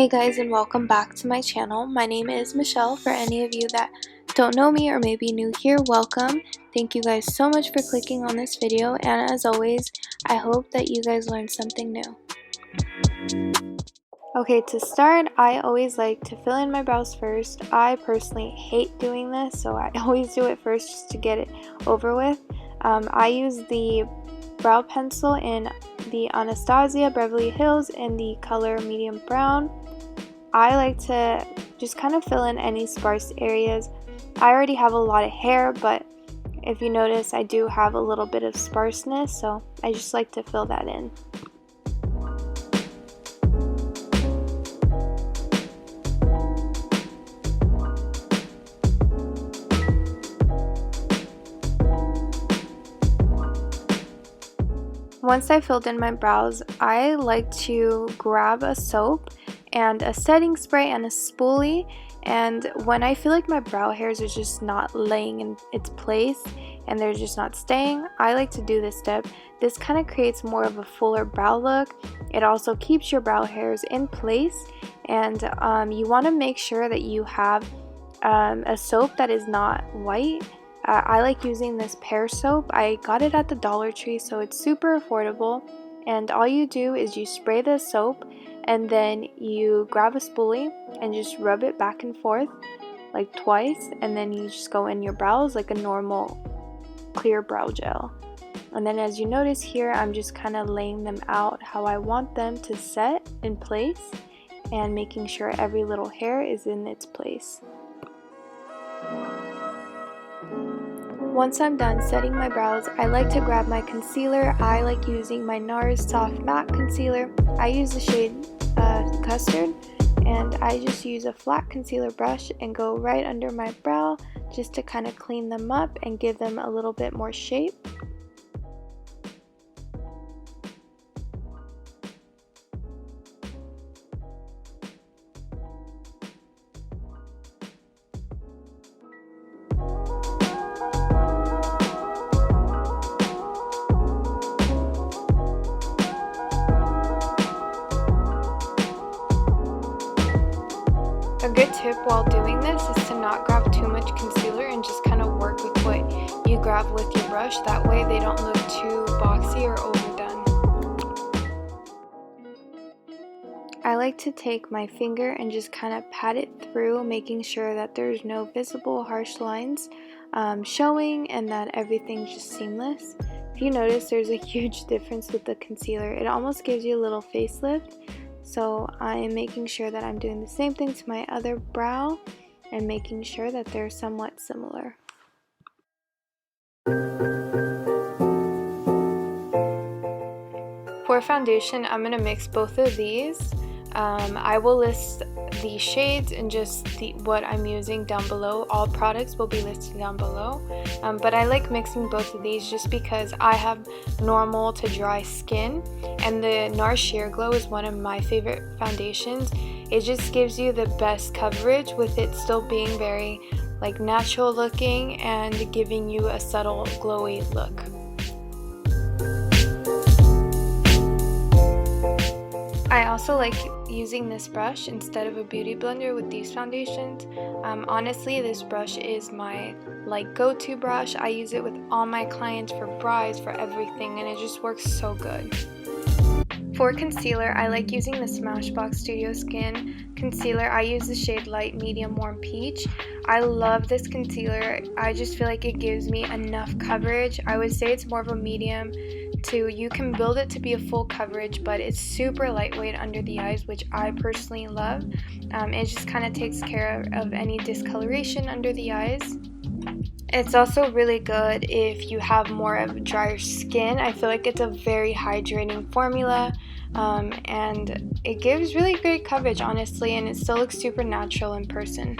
Hey guys, and welcome back to my channel. My name is Michelle. For any of you that don't know me or may be new here, welcome. Thank you guys so much for clicking on this video, and as always, I hope that you guys learned something new. Okay, to start, I always like to fill in my brows first. I personally hate doing this, so I always do it first just to get it over with. I use the brow pencil in the Anastasia Beverly Hills in the color medium brown. I like to just kind of fill in any sparse areas. I already have a lot of hair, but if you notice, I do have a little bit of sparseness, so I just like to fill that in. Once I filled in my brows, I like to grab a soap and a setting spray and a spoolie, and when I feel like my brow hairs are just not laying in its place and they're just not staying, I like to do this step. This kind of creates more of a fuller brow look. It also keeps your brow hairs in place, and you want to make sure that you have a soap that is not white. I like using this pear soap. I got it at the Dollar Tree, so it's super affordable, and all you do is you spray the soap and then you grab a spoolie and just rub it back and forth like twice, and then you just go in your brows like a normal clear brow gel. And then as you notice here, I'm just kind of laying them out how I want them to set in place and making sure every little hair is in its place. Once I'm done setting my brows, I like to grab my concealer. I like using my Nars Soft Matte Concealer. I use the shade Custard, and I just use a flat concealer brush and go right under my brow just to kind of clean them up and give them a little bit more shape. A good tip while doing this is to not grab too much concealer and just kind of work with what you grab with your brush. That way they don't look too boxy or overdone. I like to take my finger and just kind of pat it through, making sure that there's no visible harsh lines showing and that everything's just seamless. If you notice, there's a huge difference with the concealer. It almost gives you a little facelift. So I'm making sure that I'm doing the same thing to my other brow and making sure that they're somewhat similar. For foundation, I'm going to mix both of these. I will list the shades and just what I'm using down below. All products will be listed down below, but I like mixing both of these just because I have normal to dry skin, and the Nars Sheer Glow is one of my favorite foundations. It just gives you the best coverage with it still being very like natural looking and giving you a subtle glowy look. I also like using this brush instead of a beauty blender with these foundations. Honestly, this brush is my go-to brush. I use it with all my clients for brows, for everything, and it just works so good. For concealer, I like using the Smashbox Studio Skin concealer. I use the shade Light Medium Warm Peach. I love this concealer. I just feel like it gives me enough coverage. I would say it's more of a medium to, you can build it to be a full coverage, but it's super lightweight under the eyes, which I personally love. It just kind of takes care of any discoloration under the eyes. It's also really good if you have more of drier skin. I feel like it's a very hydrating formula, and it gives really great coverage, honestly, and it still looks super natural in person.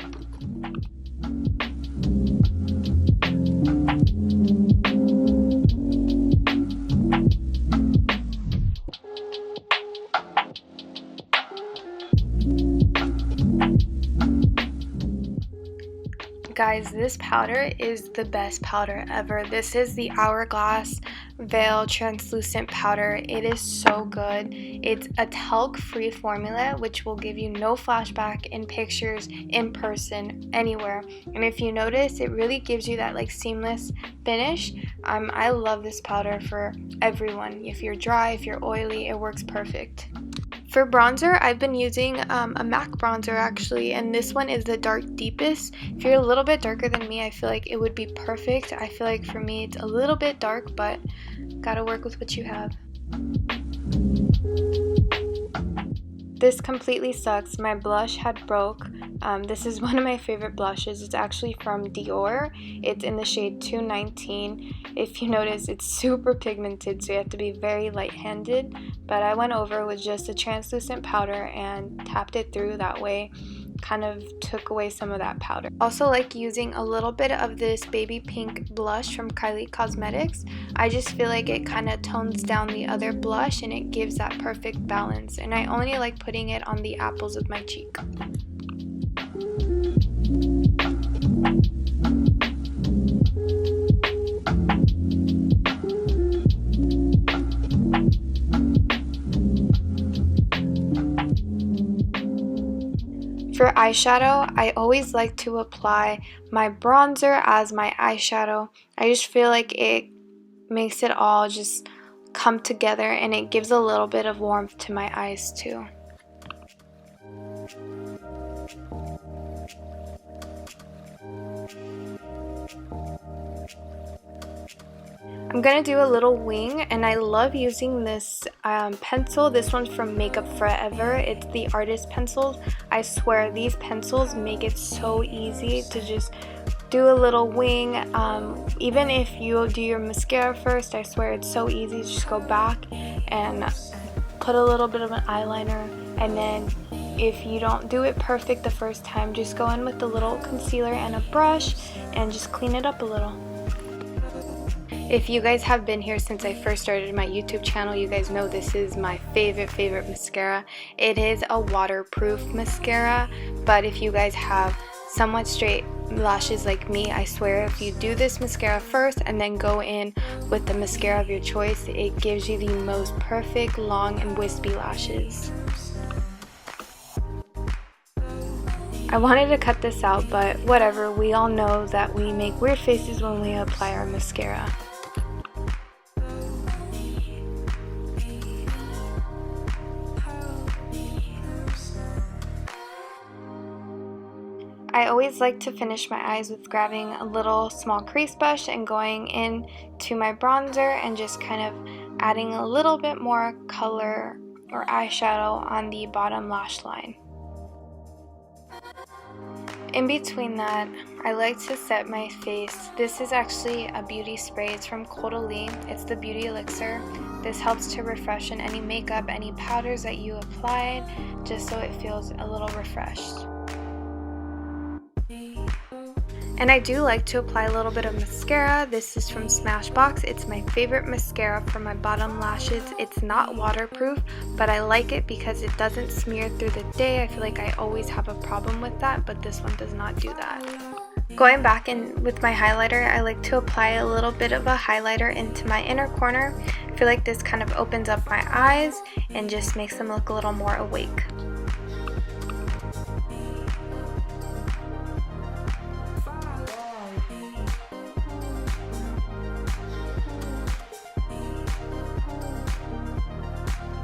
Guys, guys, this powder is the best powder ever. This is the Hourglass Veil Translucent Powder. It is so good. It's a talc-free formula, which will give you no flashback in pictures, in person, anywhere. And if you notice, it really gives you that like seamless finish. I love this powder for everyone. If you're dry, if you're oily, it works perfect. For bronzer, I've been using a MAC bronzer actually, and this one is the Dark Deepest. If you're a little bit darker than me, I feel like it would be perfect. I feel like for me it's a little bit dark, but gotta work with what you have. This completely sucks. My blush had broke. This is one of my favorite blushes. It's actually from Dior. It's in the shade 219. If you notice, it's super pigmented, so you have to be very light-handed. But I went over with just a translucent powder and tapped it through. That way, kind of took away some of that powder. Also like using a little bit of this baby pink blush from Kylie Cosmetics. I just feel like it kind of tones down the other blush and it gives that perfect balance. And I only like putting it on the apples of my cheek. For eyeshadow, I always like to apply my bronzer as my eyeshadow. I just feel like it makes it all just come together and it gives a little bit of warmth to my eyes too. I'm gonna do a little wing, and I love using this pencil. This one's from Makeup Forever. It's the Artist Pencils. I swear these pencils make it so easy to just do a little wing. Even if you do your mascara first, I swear it's so easy. Just go back and put a little bit of an eyeliner, and then if you don't do it perfect the first time, just go in with a little concealer and a brush and just clean it up a little. If you guys have been here since I first started my YouTube channel, you guys know this is my favorite mascara. It is a waterproof mascara, but if you guys have somewhat straight lashes like me, I swear if you do this mascara first and then go in with the mascara of your choice, it gives you the most perfect long and wispy lashes. I wanted to cut this out, but whatever, we all know that we make weird faces when we apply our mascara. I always like to finish my eyes with grabbing a little small crease brush and going in to my bronzer and just kind of adding a little bit more color or eyeshadow on the bottom lash line. In between that, I like to set my face. This is actually a beauty spray. It's from Caudalie. It's the Beauty Elixir. This helps to refreshen any makeup, any powders that you applied, just so it feels a little refreshed. And I do like to apply a little bit of mascara. This is from Smashbox. It's my favorite mascara for my bottom lashes. It's not waterproof, but I like it because it doesn't smear through the day. I feel like I always have a problem with that, but this one does not do that. Going back in with my highlighter, I like to apply a little bit of a highlighter into my inner corner. I feel like this kind of opens up my eyes and just makes them look a little more awake.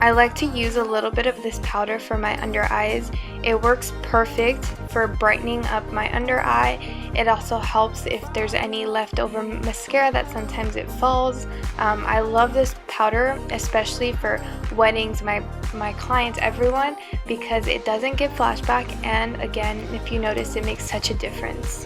I like to use a little bit of this powder for my under eyes. It works perfect for brightening up my under eye. It also helps if there's any leftover mascara that sometimes it falls. I love this powder, especially for weddings, my clients, everyone, because it doesn't give flashback, and again, if you notice, it makes such a difference.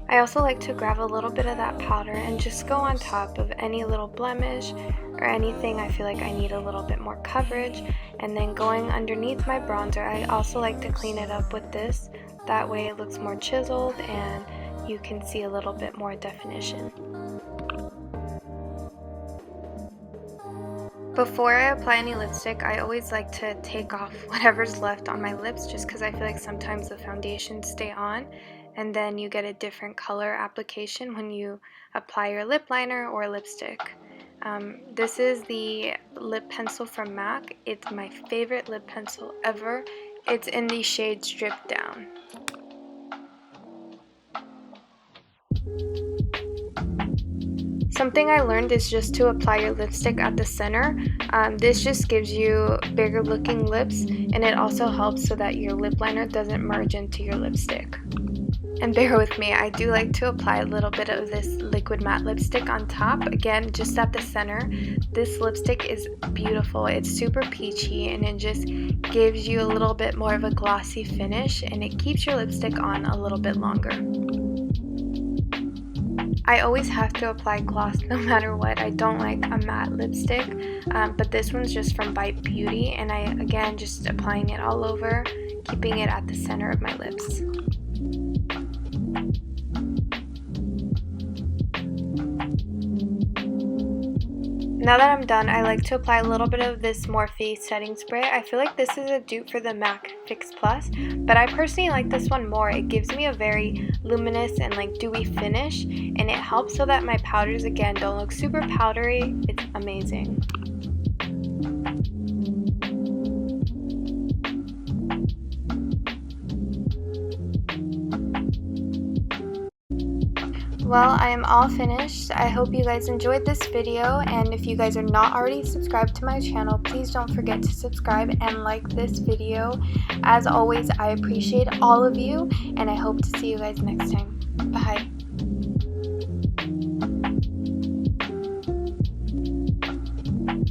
I also like to grab a little bit of that powder and just go on top of any little blemish or anything I feel like I need a little bit more coverage, and then going underneath my bronzer, I also like to clean it up with this. That way it looks more chiseled and you can see a little bit more definition. Before I apply any lipstick, I always like to take off whatever's left on my lips just because I feel like sometimes the foundations stay on and then you get a different color application when you apply your lip liner or lipstick. This is the lip pencil from MAC. It's my favorite lip pencil ever. It's in the shade Strip Down. Something I learned is just to apply your lipstick at the center. This just gives you bigger looking lips, and it also helps so that your lip liner doesn't merge into your lipstick. And bear with me, I do like to apply a little bit of this liquid matte lipstick on top, again just at the center. This lipstick is beautiful. It's super peachy and it just gives you a little bit more of a glossy finish, and it keeps your lipstick on a little bit longer. I always have to apply gloss no matter what. I don't like a matte lipstick, but this one's just from Bite Beauty, and I, again, just applying it all over, keeping it at the center of my lips. Now that I'm done, I like to apply a little bit of this Morphe setting spray. I feel like this is a dupe for the MAC Fix Plus, but I personally like this one more. It gives me a very luminous and like dewy finish, and it helps so that my powders, again, don't look super powdery. It's amazing. Well, I am all finished. I hope you guys enjoyed this video, and if you guys are not already subscribed to my channel, please don't forget to subscribe and like this video. As always, I appreciate all of you, and I hope to see you guys next time. Bye.